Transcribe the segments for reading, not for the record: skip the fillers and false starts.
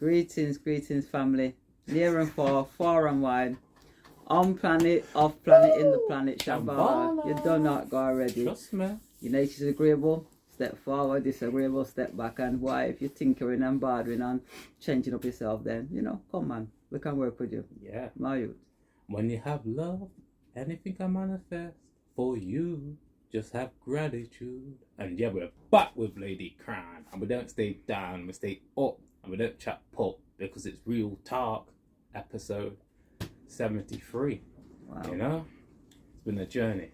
Greetings, greetings, family. Near and far, far and wide. On planet, off planet, in the planet. Shambhala. You do not go already. Trust me. Your nature's agreeable. Step forward, disagreeable, step back. And why, if you're tinkering and bothering and changing up yourself, then, come on. We can work with you. Yeah. My youth. When you have love, anything can manifest for you. Just have gratitude. And yeah, we're back with Ladycrowne. And we don't stay down, we stay up. And we don't chat pop because it's real talk. Episode 73. Wow. It's been a journey.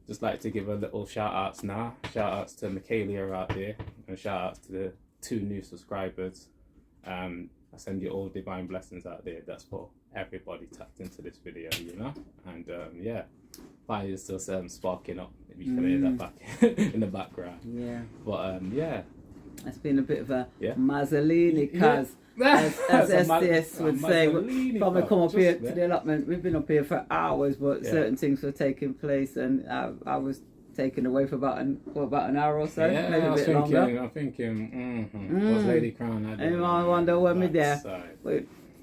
Just like to give a little shout outs now. Shout outs to Michaelia out there. And shout outs to the 2 new subscribers. I send you all divine blessings out there. That's for everybody tapped into this video, And yeah, fire is still sparking up. If you can hear that back in the background. Yeah. But yeah. It's been a bit of a Mazzolini, cuz, as STS would say. From we come up here to the allotment, we've been up here for hours, but certain things were taking place, and I was taken away for about an hour or so, yeah, maybe a bit longer. I'm thinking, was Ladycrowne? And I wonder when we're there.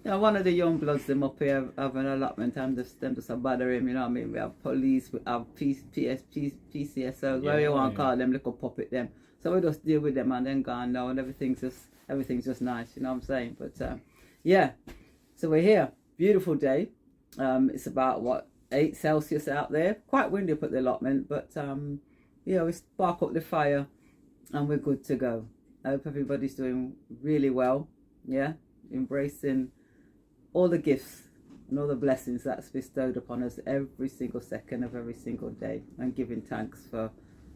One of the young bloods them up here have an allotment, and them just bother him, you know what I mean? We have police, we have PCSOs, whatever you want to call them, little puppet them. So we just deal with them and then gone now, and everything's just nice, you know what I'm saying? But yeah, so we're here. Beautiful day. It's about 8 Celsius out there. Quite windy up at the allotment, but yeah, we spark up the fire and we're good to go. I hope everybody's doing really well. Yeah, embracing all the gifts and all the blessings that's bestowed upon us every single second of every single day, and giving thanks for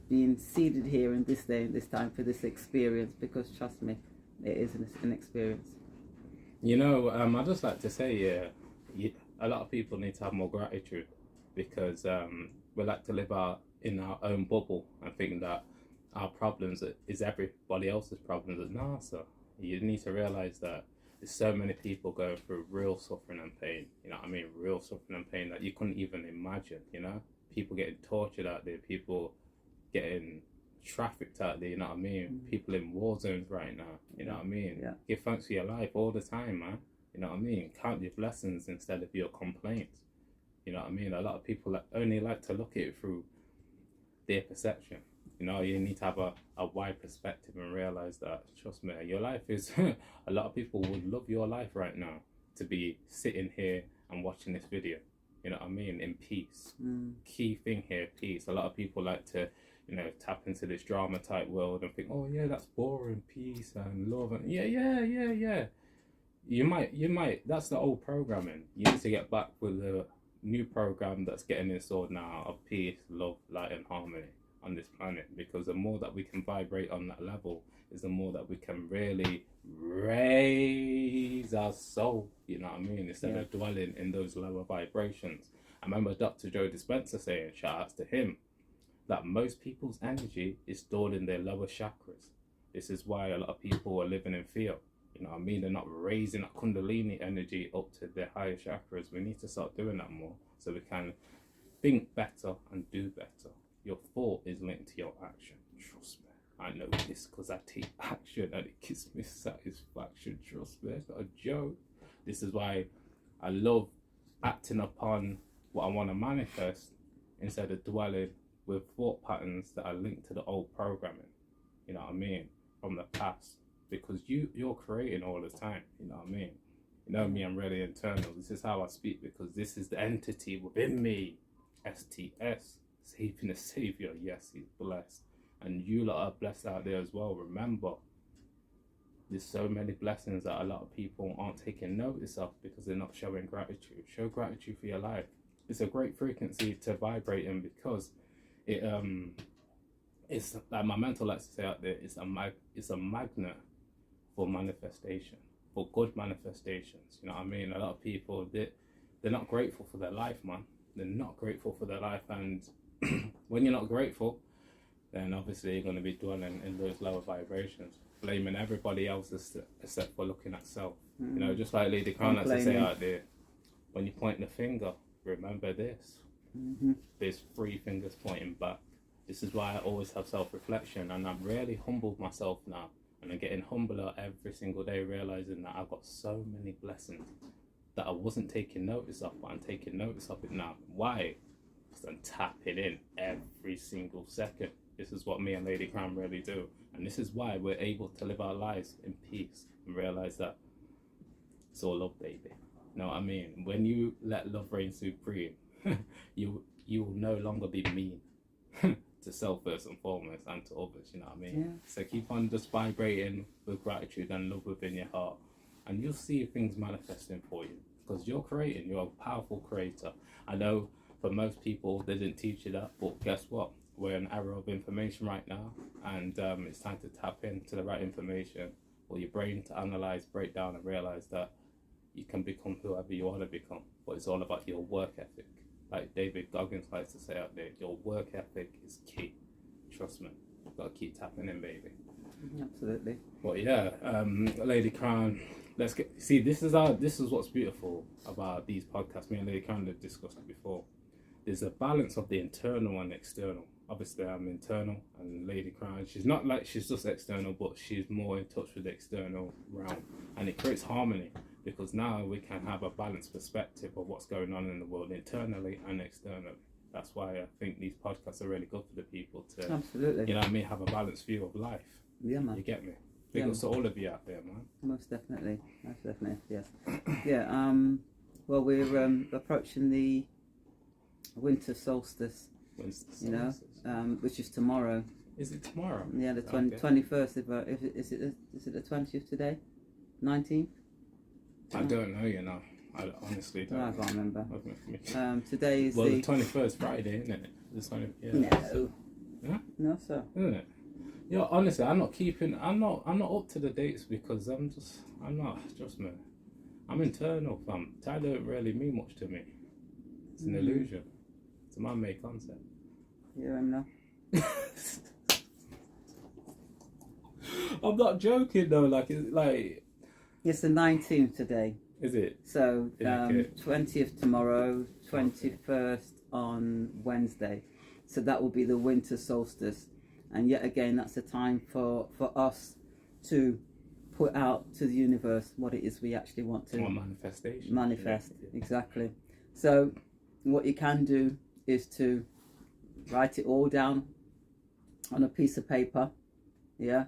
being seated here in this day and this time for this experience, because trust me, it is an experience. I just like to say, a lot of people need to have more gratitude, because we like to live in our own bubble and think that our problems is everybody else's problems at NASA. You need to realize that there's so many people going through real suffering and pain, real suffering and pain that you couldn't even imagine, people getting tortured out there, people getting trafficked out there, people in war zones right now, Yeah. Give thanks for your life all the time, man. Count your blessings instead of your complaints, a lot of people only like to look at it through their perception. You need to have a wide perspective and realize that, trust me, your life is a lot of people would love your life right now to be sitting here and watching this video, in peace. Key thing here, peace. A lot of people like to tap into this drama type world and think, oh yeah, that's boring, peace and love, and yeah. You might, that's the old programming. You need to get back with the new program that's getting installed now of peace, love, light and harmony on this planet, because the more that we can vibrate on that level is the more that we can really raise our soul, instead of dwelling in those lower vibrations. I remember Dr. Joe Dispenza saying, shout outs to him, that most people's energy is stored in their lower chakras. This is why a lot of people are living in fear. They're not raising that Kundalini energy up to their higher chakras. We need to start doing that more so we can think better and do better. Your thought is linked to your action. Trust me. I know this because I take action and it gives me satisfaction. Trust me. It's not a joke. This is why I love acting upon what I want to manifest instead of dwelling with thought patterns that are linked to the old programming, from the past, because you're creating all the time, me, I'm really internal. This is how I speak, because this is the entity within me. STS, saving the savior. Yes, he's blessed, and you lot are blessed out there as well. Remember, there's so many blessings that a lot of people aren't taking notice of because they're not showing gratitude. Show gratitude for your life. It's a great frequency to vibrate in, because it's like my mentor likes to say out there, it's a magnet for manifestation, for good manifestations. A lot of people, they're not grateful for their life, man. They're not grateful for their life, and when you're not grateful, then obviously you're going to be dwelling in those lower vibrations, blaming everybody else except for looking at self. Just like Ladycrowne likes to say out there, when you point the finger, remember this. There's 3 fingers pointing back. This is why I always have self-reflection, and I've really humbled myself now. And I'm getting humbler every single day, realizing that I've got so many blessings that I wasn't taking notice of, but I'm taking notice of it now. Why? Because I'm tapping in every single second. This is what me and Ladycrowne really do. And this is why we're able to live our lives in peace and realize that it's all love, baby. You know what I mean? When you let love reign supreme, you will no longer be mean to self first and foremost, and to others, you know what I mean? Yeah. So keep on just vibrating with gratitude and love within your heart, and you'll see things manifesting for you, because you're creating, you're a powerful creator. I know for most people they didn't teach you that, but guess what? We're in an era of information right now, and it's time to tap into the right information for your brain to analyze, break down, and realize that you can become whoever you want to become, but it's all about your work ethic. Like David Goggins likes to say out there, your work ethic is key. Trust me, you've got to keep tapping in, baby. Absolutely. But yeah, Ladycrowne, let's get, see, this is what's beautiful about these podcasts. Me and Ladycrowne have discussed it before. There's a balance of the internal and external. Obviously, I'm internal, and Ladycrowne, she's not like she's just external, but she's more in touch with the external realm, and it creates harmony, because now we can have a balanced perspective of what's going on in the world internally and externally. That's why I think these podcasts are really good for the people to, absolutely, you know what I mean, have a balanced view of life. Yeah, man. You get me? Big ups to all of you out there, man. Most definitely, yes. Yeah. Well, we're approaching the winter solstice. You know, which is tomorrow. Is it tomorrow? Yeah, the 21st. Is it the 20th today? 19th? I don't know, you know. I honestly don't I can't remember. Today is the 21st Friday, isn't it? The 20th, yeah. No. Yeah? No, sir. Isn't it? Yeah, honestly, I'm not up to the dates, because trust me. I'm internal, fam. Time don't really mean much to me. It's an illusion. It's a man-made concept. Yeah, I'm not. I'm not joking though. It's the 19th today. Is it? So 20th tomorrow, 21st on Wednesday. So that will be the winter solstice, and yet again, that's a time for us to put out to the universe what it is we actually want to manifest. Yeah. Exactly. So what you can do is to write it all down on a piece of paper, yeah,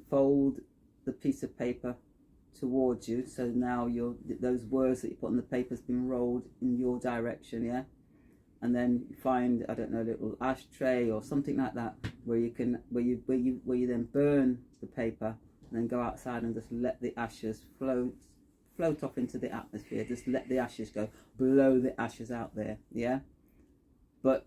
fold the piece of paper towards you, so now those words that you put on the paper has been rolled in your direction, yeah, and then find, I don't know, a little ashtray or something like that where you then burn the paper, and then go outside and just let the ashes float off into the atmosphere. Just let the ashes go, blow the ashes out there, yeah. But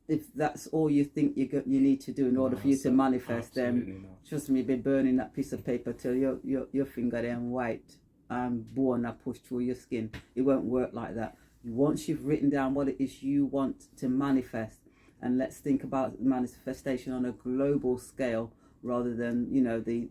if that's all you think you need to do in order for you to manifest, then trust me, you've been burning that piece of paper till your finger then white and bone are pushed through your skin. It won't work like that. Once you've written down what it is you want to manifest, and let's think about manifestation on a global scale rather than, you know, the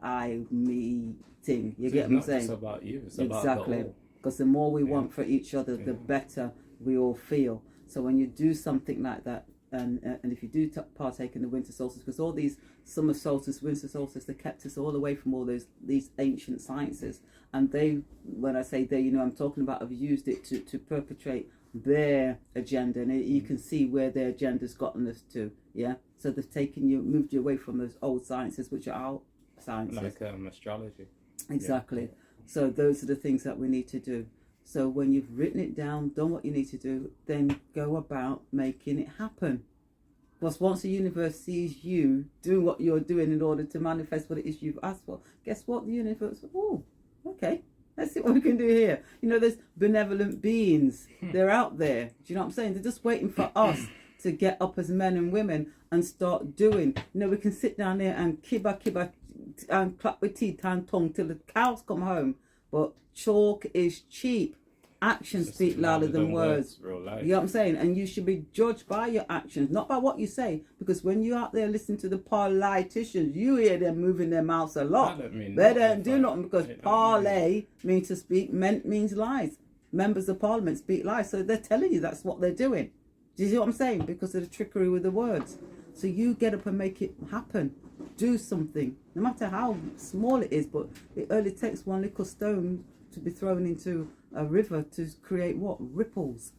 I, me thing. You get what I'm saying? It's about you. It's exactly. About because the more we want for each other, the better we all feel. So when you do something like that, and if you do partake in the winter solstice, because all these summer solstice, winter solstice, they kept us all away from all these ancient sciences, and they, when I say they, you know, I'm talking about, have used it to perpetrate their agenda, and you can see where their agenda's gotten us to, yeah. So they've moved you away from those old sciences, which are our sciences, like astrology. Exactly. Yeah. So those are the things that we need to do. So when you've written it down, done what you need to do, then go about making it happen. Because once the universe sees you doing what you're doing in order to manifest what it is you've asked for, guess what? The universe, oh, okay, let's see what we can do here. You know, there's benevolent beings. They're out there. Do you know what I'm saying? They're just waiting for us to get up as men and women and start doing. You know, we can sit down there and kibba and clap with teeth and tongue till the cows come home. But chalk is cheap. Actions speak louder than words. Real life. You know what I'm saying? And you should be judged by your actions, not by what you say. Because when you're out there listening to the politicians, you hear them moving their mouths a lot. They don't do nothing, because parlay means to speak, means lies. Members of parliament speak lies. So they're telling you that's what they're doing. Do you see what I'm saying? Because of the trickery with the words. So you get up and make it happen. do something, no matter how small it is, but it only takes one little stone to be thrown into a river to create what? Ripples.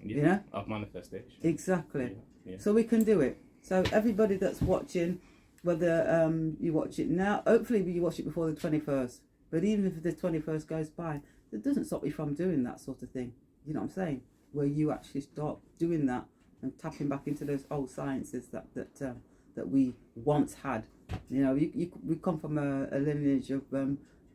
Yeah, you know? Of manifestation. Exactly. Yeah. So we can do it. So everybody that's watching, whether you watch it now, hopefully you watch it before the 21st, but even if the 21st goes by, it doesn't stop you from doing that sort of thing. You know what I'm saying? Where you actually start doing that and tapping back into those old sciences that we once had. You know, we come from a lineage of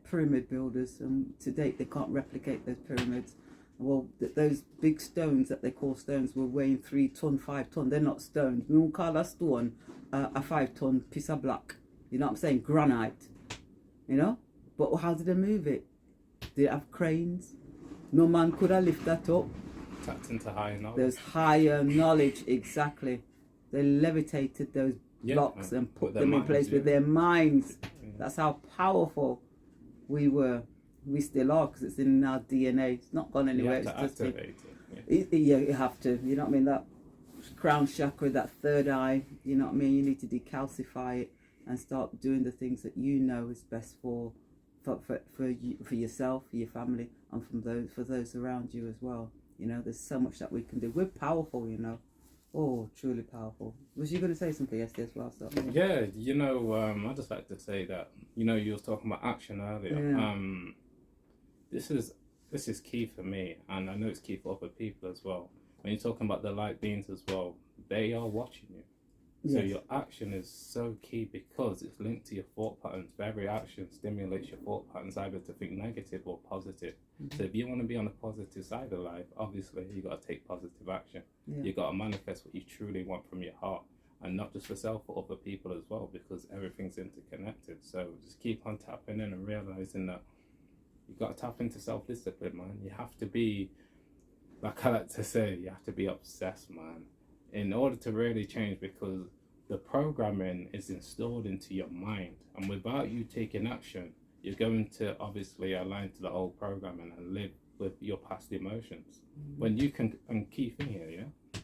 pyramid builders, and to date they can't replicate those pyramids. Well, those big stones that they call stones were weighing 3 ton, 5 ton. They're not stones. We won't call a stone a 5 ton piece of block. You know what I'm saying? Granite. You know? But how did they move it? Did it have cranes? No man could have lifted that up. Tapped into higher knowledge. There's higher knowledge, exactly. They levitated those blocks and put them in place with their minds. Yeah. That's how powerful we were. We still are, because it's in our DNA. It's not gone anywhere. You have to activate it. Yeah, you have to. You know what I mean? That crown chakra, that third eye. You know what I mean? You need to decalcify it and start doing the things that you know is best for you, for yourself, for your family, and for those around you as well. You know, there's so much that we can do. We're powerful, you know. Oh, truly powerful. Was you going to say something yesterday as well? So? Yeah, you know, I just like to say that, you know, you were talking about action earlier. Yeah. This is key for me, and I know it's key for other people as well. When you're talking about the light beings as well, they are watching you. So Yes. your action is so key because it's linked to your thought patterns. Every action stimulates your thought patterns, either to think negative or positive. Mm-hmm. So if you want to be on the positive side of life, obviously you got to take positive action. Yeah. You got to manifest what you truly want from your heart, and not just for self, but other people as well, because everything's interconnected. So just keep on tapping in and realizing that you got to tap into self-discipline, man. You have to be, like I like to say, you have to be obsessed, man, in order to really change, because the programming is installed into your mind, and without you taking action, you're going to obviously align to the old programming and live with your past emotions. Mm-hmm. When you can, and key thing here, yeah,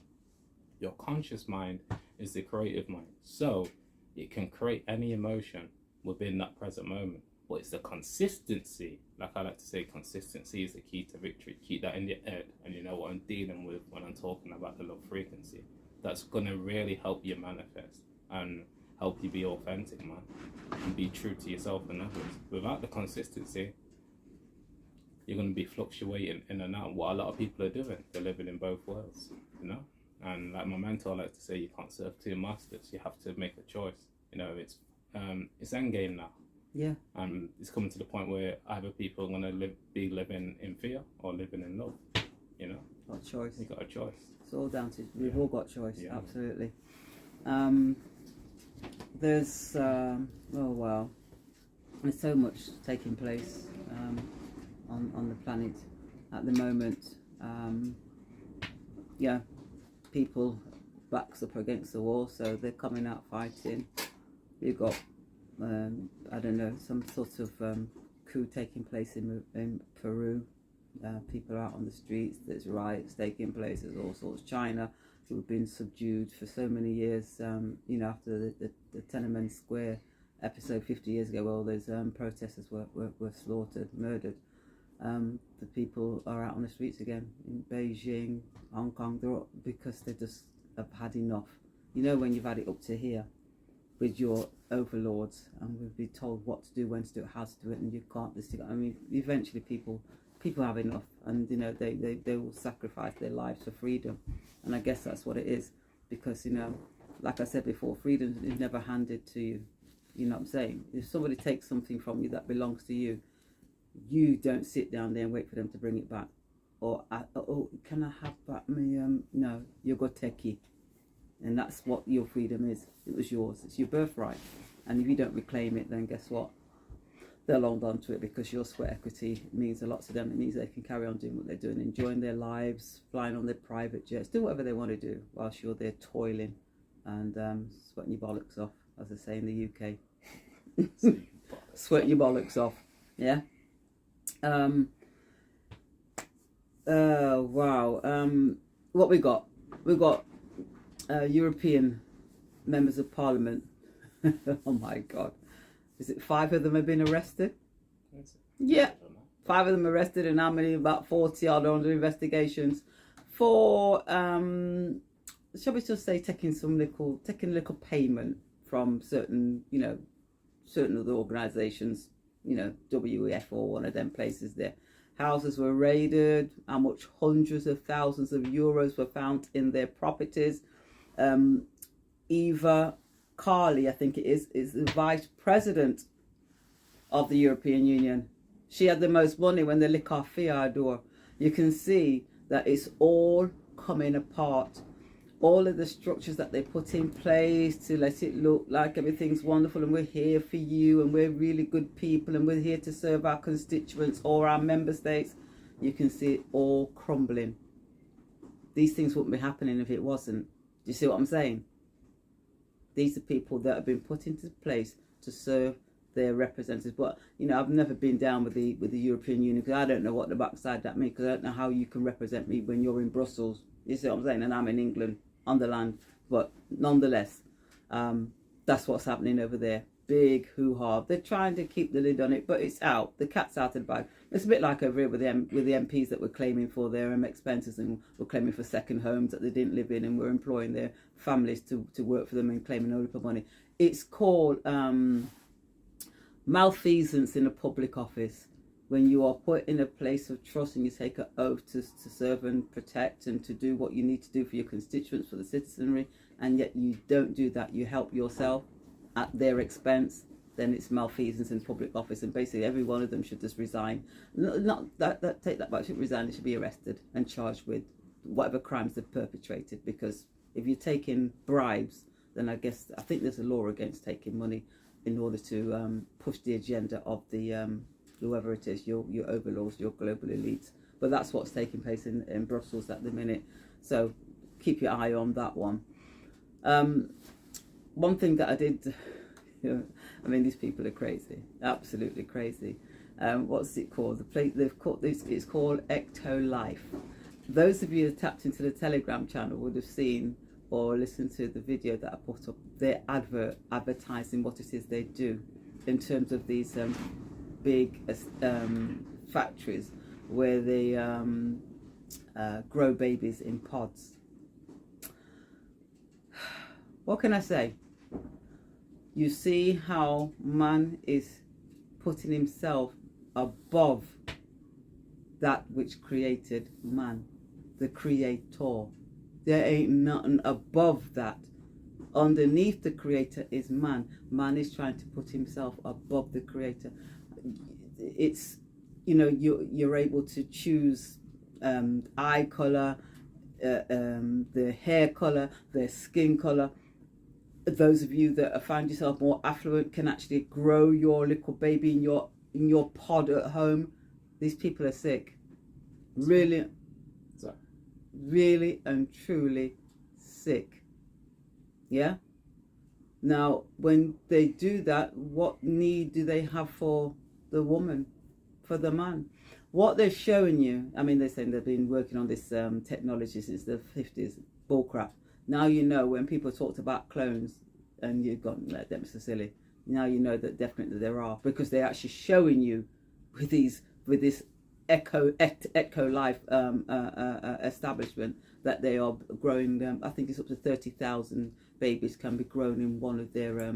your conscious mind is the creative mind, so it can create any emotion within that present moment. But it's the consistency, like I like to say, consistency is the key to victory. Keep that in your head, and you know what I'm dealing with when I'm talking about the low frequency. That's going to really help you manifest and help you be authentic, man, and be true to yourself and others. Without the consistency, you're going to be fluctuating in and out. What a lot of people are doing, they're living in both worlds, you know. And like my mentor, I like to say, you can't serve two masters. You have to make a choice. You know, it's endgame now. Yeah. And it's coming to the point where either people are going to be living in fear or living in love. You know, got a choice. You got a choice. It's all down to we've all got choice. Yeah. Absolutely. There's oh wow, there's so much taking place on the planet at the moment. Yeah, people backs up against the wall, so they're coming out fighting. You've got I don't know, some sort of coup taking place in Peru. People are out on the streets. There's riots taking place. There's all sorts. China, who have been subdued for so many years. You know, after the Tiananmen Square episode 50 years ago, all those protesters were slaughtered, murdered. The people are out on the streets again in Beijing, Hong Kong. They're all, because they just have had enough. You know, when you've had it up to here with your overlords, and we've been told what to do, when to do it, how to do it, and you can't just. I mean, eventually people have enough, and you know they will sacrifice their lives for freedom, and I guess that's what it is, because you know, like I said before, freedom is never handed to you. You know what I'm saying? If somebody takes something from you that belongs to you, you don't sit down there and wait for them to bring it back, or oh, can I have back my no, you go take it. And that's what your freedom is. It was yours. It's your birthright. And if you don't reclaim it, then guess what? They'll hold on to it, because your sweat equity means a lot to them. It means they can carry on doing what they're doing, enjoying their lives, flying on their private jets, do whatever they want to do whilst you're there toiling and sweating your bollocks off, as they say in the UK. Sweating your bollocks off. Yeah. Wow. What we got? We've got European members of Parliament Oh my God. Is it 5 of them have been arrested? Is it? Yeah. I don't know. 5 of them arrested, and how many? About 40 odd under investigations for, shall we just say, taking little payment from certain, certain other organisations, WEF or one of them places there. Houses were raided, how much hundreds of thousands of euros were found in their properties. Eva Carley, I think it is the vice president of the European Union. She had the most money when they lick our fee our door. You can see that it's all coming apart. All of the structures that they put in place to let it look like everything's wonderful and we're here for you and we're really good people and we're here to serve our constituents or our member states. You can see it all crumbling. These things wouldn't be happening if it wasn't. Do you see what I'm saying? These are people that have been put into place to serve their representatives. But I've never been down with the European Union because I don't know what the backside that means, because I don't know how you can represent me when you're in Brussels. You see what I'm saying? And I'm in England on the land. But nonetheless, that's what's happening over there. Big hoo-ha. They're trying to keep the lid on it, but it's out. The cat's out of the bag. It's a bit like over here with the MPs that were claiming for their expenses and were claiming for second homes that they didn't live in and were employing their families to work for them and claiming all of money. It's called malfeasance in a public office. When you are put in a place of trust and you take an oath to serve and protect and to do what you need to do for your constituents, for the citizenry, and yet you don't do that, you help yourself at their expense, then it's malfeasance in public office, and basically every one of them should just resign. Not that take that back, should resign, they should be arrested and charged with whatever crimes they've perpetrated, because if you're taking bribes, then I think there's a law against taking money in order to push the agenda of the whoever it is, your overlords, your global elites. But that's what's taking place in Brussels at the minute. So keep your eye on that one. One thing that I did, these people are crazy, absolutely crazy. What's it called? The place they've called this, it's called Ecto Life. Those of you that tapped into the Telegram channel would have seen or listened to the video that I put up. They're advertising what it is they do in terms of these big factories where they grow babies in pods. What can I say? You see how man is putting himself above that which created man, the creator. There ain't nothing above that. Underneath the creator is man. Man is trying to put himself above the creator. It's, you're able to choose eye color, the hair color, the skin color. Those of you that find yourself more affluent can actually grow your little baby in your pod at home. These people are sick. Really and truly sick. Yeah? Now, when they do that, what need do they have for the woman, for the man? What they're showing you, they're saying they've been working on this technology since the 50s, bullcrap. Now you know when people talked about clones and you've gone, let them so silly. Now you know that definitely there are, because they're actually showing you with this Echo Life establishment that they are growing. I think it's up to 30,000 babies can be grown in one of their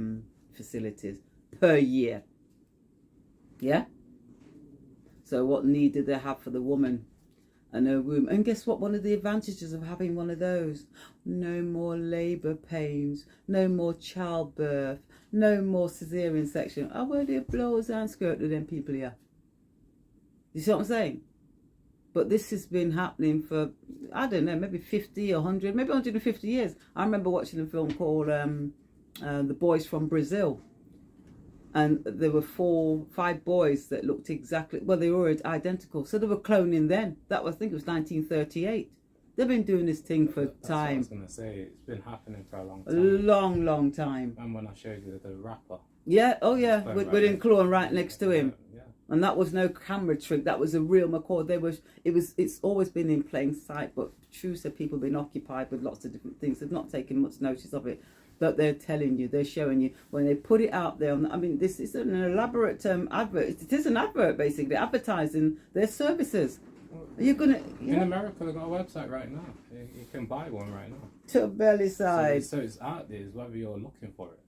facilities per year. Yeah. So what need did they have for the woman and her womb? And guess what? One of the advantages of having one of those: no more labour pains, no more childbirth, no more cesarean section. I wear the blows and skirt to them people here. You see what I'm saying? But this has been happening for, I don't know, maybe 50 or 100, maybe 150 years. I remember watching a film called The Boys from Brazil. And there were 5 boys that looked exactly, well, they were identical. So they were cloning then. That was, I think it was 1938. They've been doing this thing for time. That's what I was going to say. It's been happening for a long time. Long time. And when I showed you the rapper. Yeah, oh yeah, with Ladycrowne right next to him. Yeah. And that was no camera trick. That was a real McCall. It's always been in plain sight, but true, so people have been occupied with lots of different things. They've not taken much notice of it. that they're telling you, they're showing you when they put it out there. I mean, this is an elaborate advert. It is an advert, basically, advertising their services. You're gonna in America, they've got a website right now. You can buy one right now. To belly side. So it's out there. It's whether you're looking for it.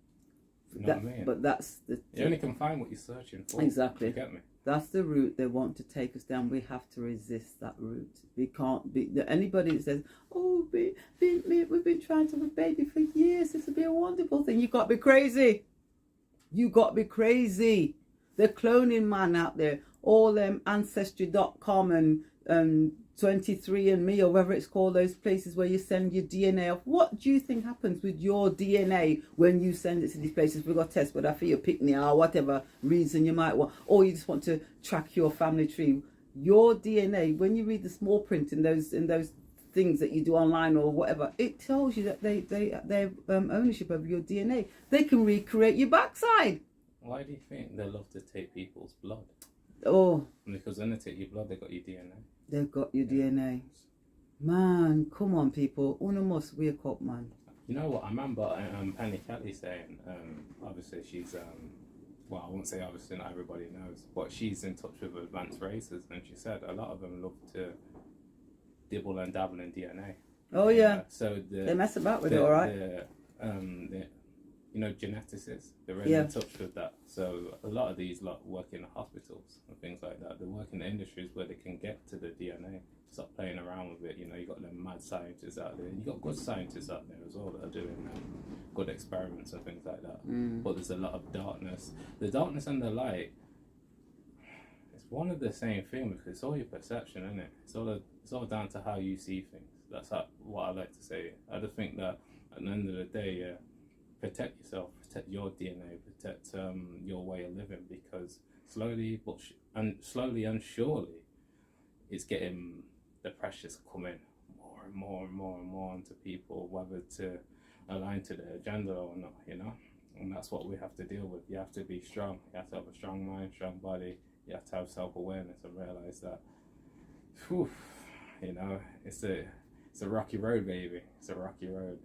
You know what I mean? But that's the. You only can find what you're searching for. Exactly. You get me? That's the route they want to take us down. We have to resist that route. We can't be anybody that says, "Oh, we've been trying to have a baby for years. This would be a wonderful thing." You got to be crazy. You got to be crazy. They're cloning man out there. All them Ancestry.com and 23andMe or whatever it's called, those places where you send your DNA off. What do you think happens with your DNA when you send it to these places? We've got tests, whether for your picnic or whatever reason you might want, or you just want to track your family tree. Your DNA, when you read the small print in those things that you do online or whatever, it tells you that they have ownership over your DNA. They can recreate your backside. Why do you think they love to take people's blood? Oh, because when they take your blood, they got your DNA. They've got your DNA. Man, come on, people. Una must wake up, man. You know what? I remember Penny Kelly saying, obviously she's, well, I won't say obviously not everybody knows, but she's in touch with advanced races, and she said a lot of them love to dibble and dabble in DNA. Oh, yeah. So they mess about with it, all right? You know, geneticists, they're really in touch with that. So a lot of these work in the hospitals and things like that. They work in the industries where they can get to the DNA, stop playing around with it. You know, you got them mad scientists out there. You got good scientists out there as well that are doing good experiments and things like that. But there's a lot of darkness. The darkness and the light, it's one of the same thing because it's all your perception, isn't it? It's all down to how you see things. That's what I like to say. I just think that at the end of the day, protect yourself, protect your DNA, protect your way of living, because slowly and surely, it's getting the pressures coming more and more and more and more onto people, whether to align to their agenda or not, you know. And that's what we have to deal with. You have to be strong. You have to have a strong mind, strong body. You have to have self-awareness and realize that, whew, you know, it's a rocky road, baby. It's a rocky road.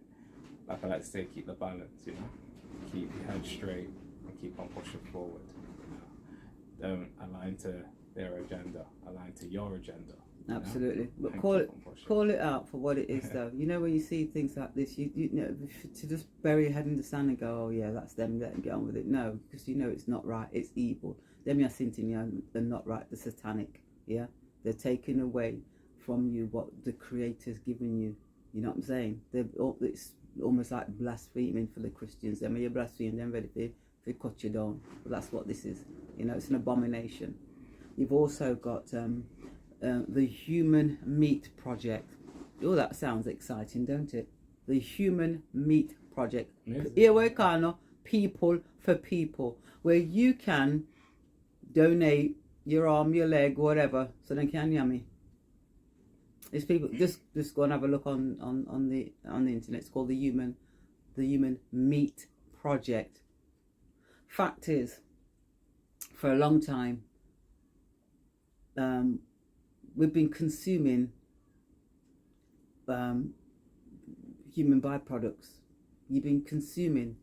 Like I like to say, keep the balance, you know, keep your head straight and keep on pushing forward. You know? Don't align to their agenda, align to your agenda. Absolutely, know? But call it out for what it is, though. You know, when you see things like this, you know, to just bury your head in the sand and go, "Oh yeah, that's them. Let them get on with it." No, because you know it's not right. It's evil. Them you're thinking they're not right. They're satanic. Yeah, they're taking away from you what the Creator's given you. You know what I'm saying? It's almost like blaspheming for the Christians. Then when you blaspheme, then ready to cut you down. But that's what this is. You know, it's an abomination. You've also got the Human Meat Project. Oh, that sounds exciting, don't it? The Human Meat Project. Here we can, people for people, where you can donate your arm, your leg, whatever, so they can yummy. It's people just go and have a look on the internet. It's called the Human Meat Project. Fact is, for a long time, we've been consuming human byproducts. You've been consuming,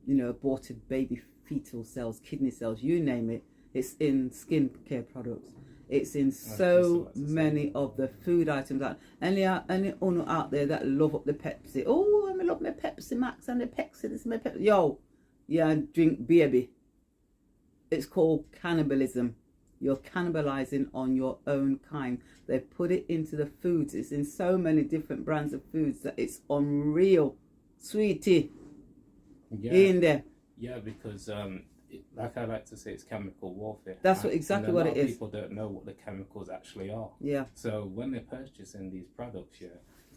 aborted baby fetal cells, kidney cells, you name it. It's in skincare products. It's in so many of the food items. Any owner out there that love up the Pepsi. Oh, I love my Pepsi Max and the Pepsi. This is my Pepsi. Yo, yeah, drink baby. It's called cannibalism. You're cannibalizing on your own kind. They put it into the foods. It's in so many different brands of foods that it's unreal. Sweetie. Yeah. In there. Yeah, because like I like to say, it's chemical warfare. That's exactly what it is. People don't know what the chemicals actually are. Yeah. So when they're purchasing these products,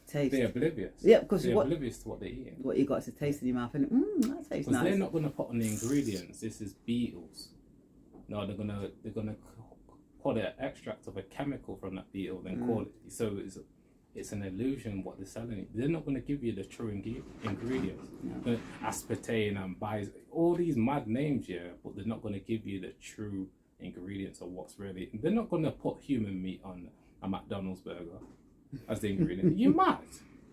taste. They're oblivious. Yeah, because they're oblivious to what they're eating. What you got to taste in your mouth, and that tastes nice. They're not going to put on the ingredients. This is beetles. No, they're gonna call it an extract of a chemical from that beetle, then call it. So it's an illusion what they're selling. They're not going to give you the true ingredients. No. Aspartame and all these mad names, but they're not going to give you the true ingredients of what's really. They're not going to put human meat on a McDonald's burger as the ingredient. You mad?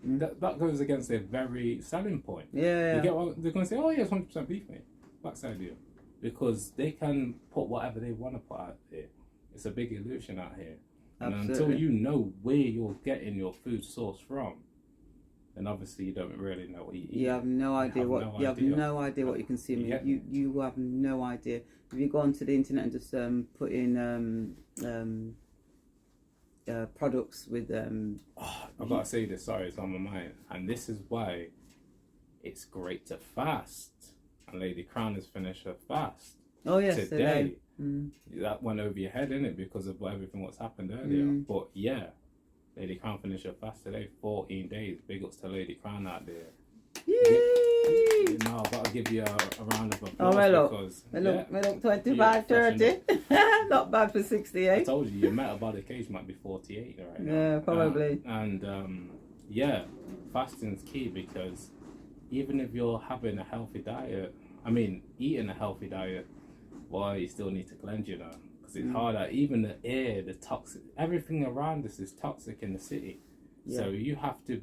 that goes against their very selling point. Yeah. You get what they're going to say? Oh, yeah, it's 100% beef, mate. Backside deal. Because they can put whatever they want to put out there. It's a big illusion out here. And Absolutely. until you know where you're getting your food source from, then obviously you don't really know what you eat. You have no idea what you have no idea what you're consuming. You have no idea. If you go onto the internet and just put in products with I've got to say this. Sorry, it's on my mind, and this is why it's great to fast. And Ladycrowne has finished her fast. Oh yes, today. That went over your head, innit, because of everything what's happened earlier. But yeah, Ladycrowne finished her fast today, 14 days. Big ups to Ladycrowne out there. Yay! I've got to give you a round of applause. Oh, look, 25, 30. Not bad for 68. I told you, your metabolic age might be 48 right now. Yeah, probably. Yeah, fasting's key, because even if you're having a healthy diet, eating a healthy diet, well, you still need to cleanse, you know, because it's harder. Even the air, the toxic, everything around us is toxic in the city. Yeah. So you have to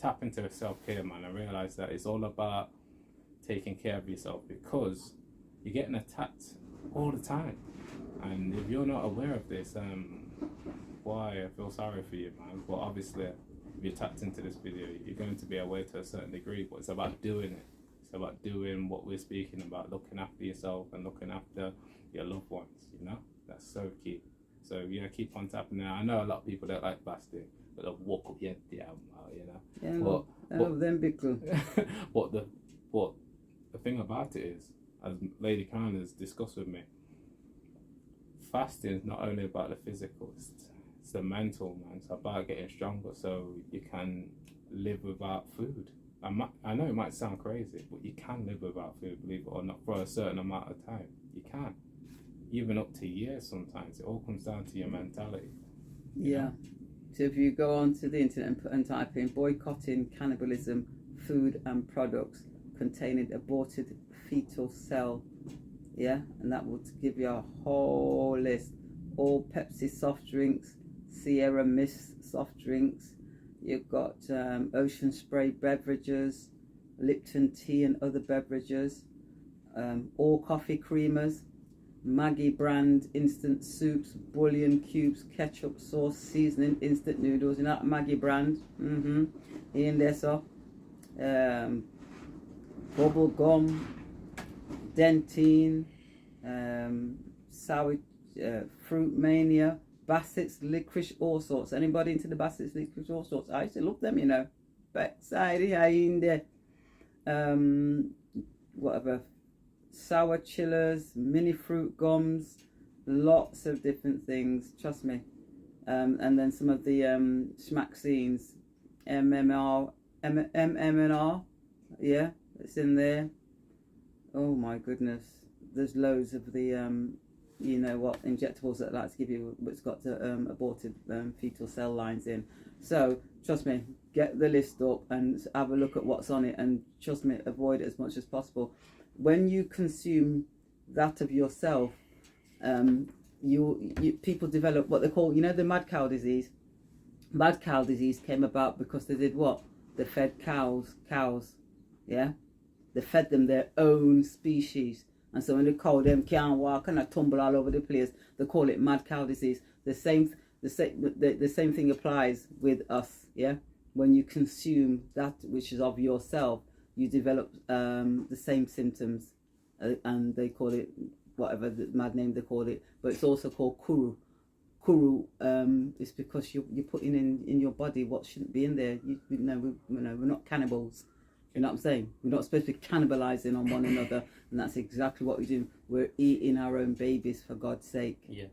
tap into self-care, man, and realize that it's all about taking care of yourself, because you're getting attacked all the time. And if you're not aware of this, why, I feel sorry for you, man. But obviously, if you're tapped into this video, you're going to be aware to a certain degree, but it's about doing it. It's about doing what we're speaking about, looking after yourself and looking after your loved ones, you know? That's so key. So, yeah, keep on tapping there. I know a lot of people don't like fasting, but they'll walk up your damn out, you know? Yeah, but them big cool. But the thing about it is, as Ladycrowne has discussed with me, fasting is not only about the physical, it's the mental, man. It's about getting stronger so you can live without food. I know it might sound crazy, but you can live without food, believe it or not, for a certain amount of time. You can. Even up to years sometimes. It all comes down to your mentality. Yeah. So if you go onto the internet and type in boycotting cannibalism, food and products containing aborted fetal cell, yeah, and that will give you a whole list. All Pepsi soft drinks, Sierra Mist soft drinks, you've got Ocean Spray beverages, Lipton tea and other beverages, all coffee creamers, Maggie brand instant soups, bouillon cubes, ketchup sauce, seasoning, instant noodles. You know Maggie brand? In there, so bubble gum, Dentine, sour fruit mania, Bassett's licorice, all sorts. Anybody into the Bassett's licorice, all sorts? I used to love them, you know. Backside in there. Whatever. Sour chillers, mini fruit gums, lots of different things, trust me. And then some of the schmaxines, MMR, yeah, it's in there. Oh my goodness, there's loads of the you know what, injectables that like to give you, it's got the aborted fetal cell lines in. So trust me, get the list up and have a look at what's on it, and trust me, avoid it as much as possible. When you consume that of yourself, people develop what they call, you know, the mad cow disease. Mad cow disease came about because they did what? They fed cows, yeah? They fed them their own species. And so when the cow them can't walk and tumble all over the place, they call it mad cow disease. The same thing applies with us, yeah? When you consume that which is of yourself, you develop the same symptoms, and they call it whatever the mad name they call it, but it's also called kuru. Kuru is because you're putting in your body what shouldn't be in there. We're not cannibals. You know what I'm saying? We're not supposed to be cannibalizing on one another, and that's exactly what we do. We're eating our own babies, for God's sake. Yeah.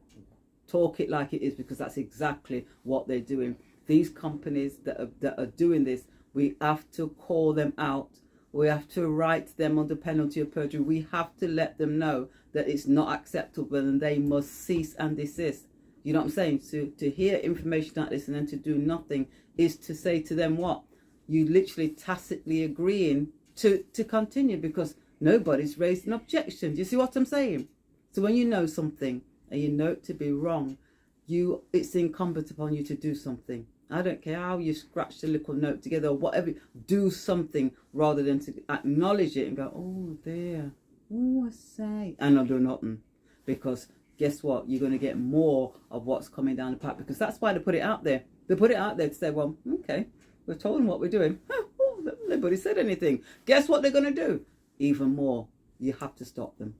Talk it like it is, because that's exactly what they're doing. These companies that are doing this, we have to call them out. We have to write them under penalty of perjury. We have to let them know that it's not acceptable and they must cease and desist. You know what I'm saying? So to hear information like this and then to do nothing is to say to them what? You literally tacitly agreeing to continue, because nobody's raised an objection. Do you see what I'm saying? So when you know something and you know it to be wrong, it's incumbent upon you to do something. I don't care how you scratch the little note together or whatever. Do something rather than to acknowledge it and go, oh, there. Oh, I say. And not do nothing. Because guess what? You're going to get more of what's coming down the pipe. Because that's why they put it out there. They put it out there to say, well, okay, we've told them what we're doing. Oh, nobody said anything. Guess what they're going to do? Even more. You have to stop them.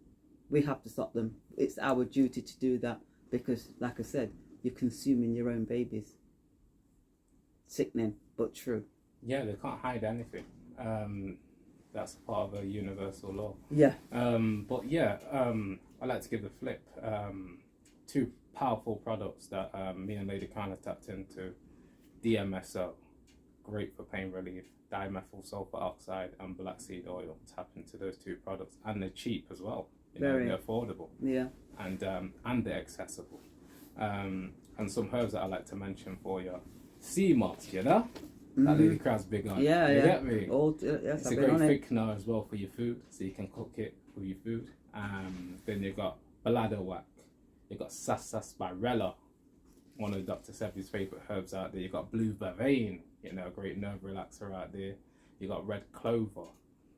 We have to stop them. It's our duty to do that. Because, like I said, you're consuming your own babies. Sickening, but true. Yeah, they can't hide anything. That's part of a universal law. Yeah. But yeah, I like to give a flip. Two powerful products that me and Ladycrowne have tapped into. DMSO, great for pain relief. Dimethyl sulfur oxide and black seed oil. Tap into those two products, and they're cheap as well. They're affordable. Yeah. And they're accessible. And some herbs that I like to mention for you. Sea moss, you know? That Ladycrowne's big on. Yeah, you yeah. get me? Yes, it's I've a been great thickener as well for your food, so you can cook it with your food. Then you've got bladderwhack. You've got sarsaparilla, one of Dr. Sebi's favourite herbs out there. You've got blue vervain, you know, a great nerve relaxer out there. You've got red clover.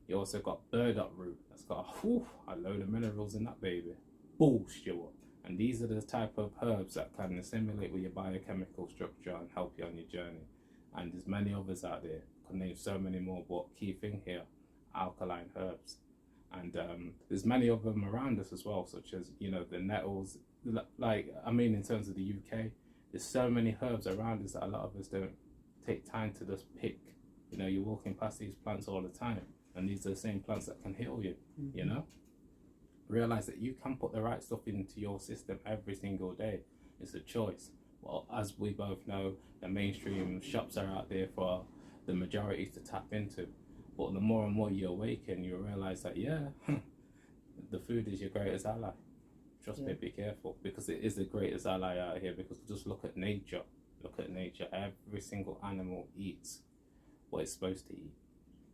You also got burdock root. That's got a load of minerals in that baby. Boost you up. And these are the type of herbs that can assimilate with your biochemical structure and help you on your journey. And there's many others out there. I can name so many more, but key thing here, alkaline herbs. And there's many of them around us as well, such as, you know, the nettles. Like, I mean, in terms of the UK, there's so many herbs around us that a lot of us don't take time to just pick. You know, you're walking past these plants all the time, and these are the same plants that can heal you, you know? Realize that you can put the right stuff into your system every single day. It's a choice. Well, as we both know, the mainstream shops are out there for the majority to tap into. But the more and more you awaken, you realize that, yeah, the food is your greatest ally. Trust me, be careful, because it is the greatest ally out here. Because just look at nature. Look at nature. Every single animal eats what it's supposed to eat.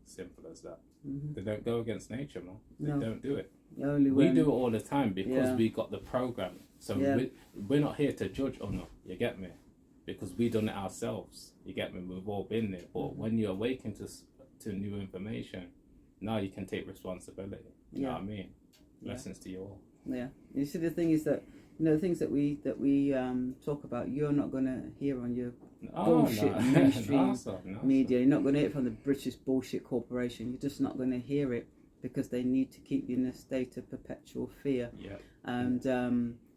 Simple as that. They don't go against nature, man. They don't do it. We do it all the time because we got the program. So we're not here to judge or not. You get me? Because we done it ourselves. You get me? We've all been there. But when you awaken to new information, now you can take responsibility. You know what I mean? Lessons to you all. Yeah. You see, the thing is that, you know, the things that we talk about, you're not gonna hear on your bullshit mainstream media. You're not gonna hear it from the British bullshit corporation. You're just not gonna hear it because they need to keep you in a state of perpetual fear. And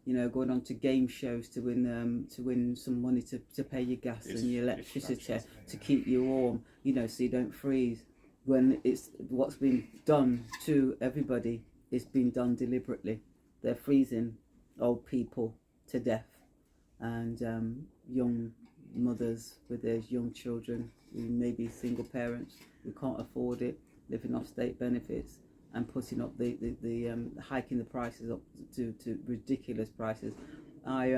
you know, going on to game shows to win some money to pay your gas and your electricity to keep you warm. You know, so you don't freeze. When it's what's been done to everybody is being done deliberately. They're freezing old people to death, and young mothers with their young children who may be single parents who can't afford it, living off state benefits, and putting up the hiking the prices up to ridiculous prices. I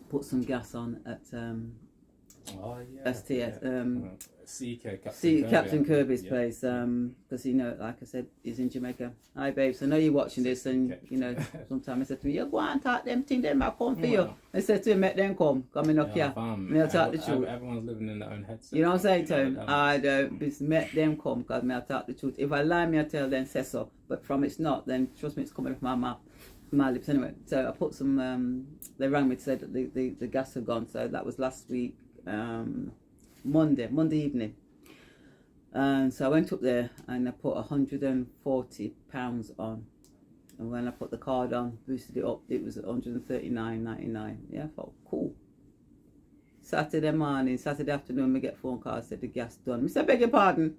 put some gas on at STS, Captain Kirby's place, because you know, like I said, he's in Jamaica. Hi babes, I know you're watching this, and you know, sometimes he said to me, you go and talk them thing, them I come for you. I said to him, make them come in up here. I'll talk the truth. Everyone's living in their own head. You know what I'm saying to him? I don't, just make them come, because I'll talk the truth. If I lie, I tell them say so, but from it's not, then trust me, it's coming from my mouth. My lips anyway. So I put some they rang me to say that the gas had gone, so that was last week, Monday evening. And so I went up there and I put £140 on, and when I put the card on, boosted it up, it was £139.99. Yeah, I thought cool. Saturday afternoon, we get phone call, said the gas done. I said, beg your pardon.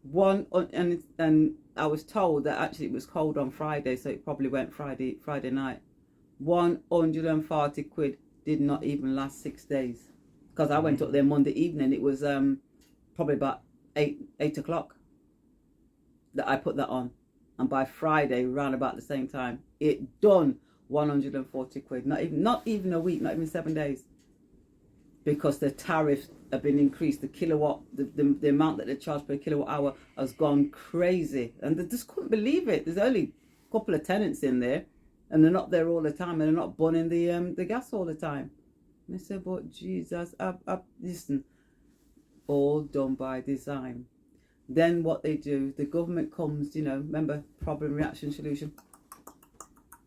And I was told that actually it was cold on Friday, so it probably went Friday night. 140 quid did not even last 6 days, because I went up there Monday evening. It was probably about 8 o'clock that I put that on, and by Friday around about the same time it done 140 quid. Not even a week, not even 7 days, because the tariffs have been increased. The kilowatt, the amount that they charge per kilowatt hour has gone crazy, and they just couldn't believe it. There's only a couple of tenants in there, and they're not there all the time, and they're not burning the gas all the time. I said, but Jesus, listen, all done by design. Then what they do, the government comes, remember, problem, reaction, solution,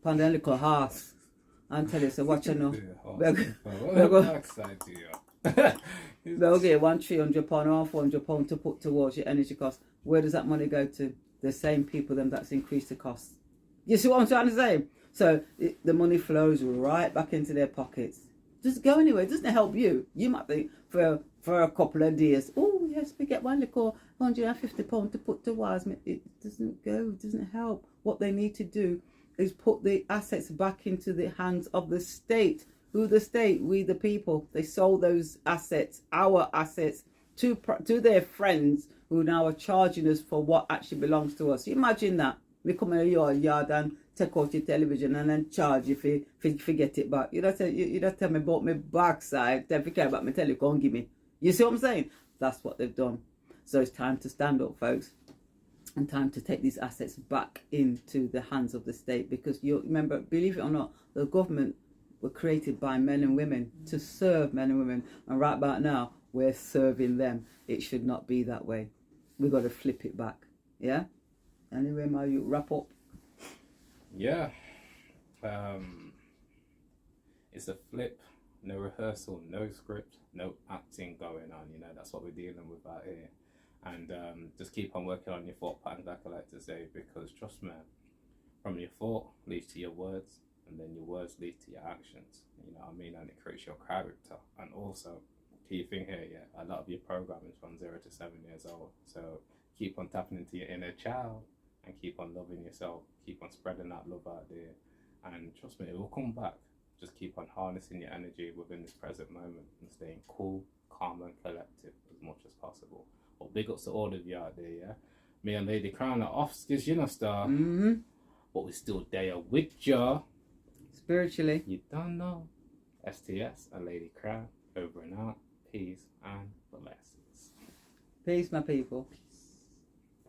pandemic horse, and tell you, so what you know. They'll get £100-300 or £400 to put towards your energy costs. Where does that money go to? The same people them that's increased the costs. You see what I'm trying to say? So the money flows right back into their pockets. Doesn't go anywhere. It doesn't help you. You might think for a couple of days, oh yes, we get one little £150 to put towards me. It doesn't go. It doesn't help. What they need to do is put the assets back into the hands of the state. Who the state? We the people. They sold those assets, our assets, to their friends who now are charging us for what actually belongs to us. You imagine that. We come in your yard and take out your television and then charge you if you get it back. You don't tell me about my backside, then if you care about my telecom, give me. You see what I'm saying? That's what they've done. So it's time to stand up, folks. And time to take these assets back into the hands of the state. Because you remember, believe it or not, the government were created by men and women to serve men and women. And right about now, we're serving them. It should not be that way. We've got to flip it back. Yeah? Anyway, my you wrap up. Yeah. It's a flip. No rehearsal, no script, no acting going on. That's what we're dealing with out here. And just keep on working on your thought patterns, like I like to say, because trust me, from your thought leads to your words, and then your words lead to your actions. You know what I mean? And it creates your character. And also, key thing here, a lot of your programming is from 0 to 7 years old. So keep on tapping into your inner child and keep on loving yourself. Keep on spreading that love out there. And trust me, it will come back. Just keep on harnessing your energy within this present moment and staying cool, calm, and collective as much as possible. Well, big ups to all of you out there, yeah? Me and Ladycrowne are off, star. Mm-hmm. But we're still there with ya. Spiritually. You don't know. STS and Ladycrowne, over and out. Peace and blessings. Peace, my people.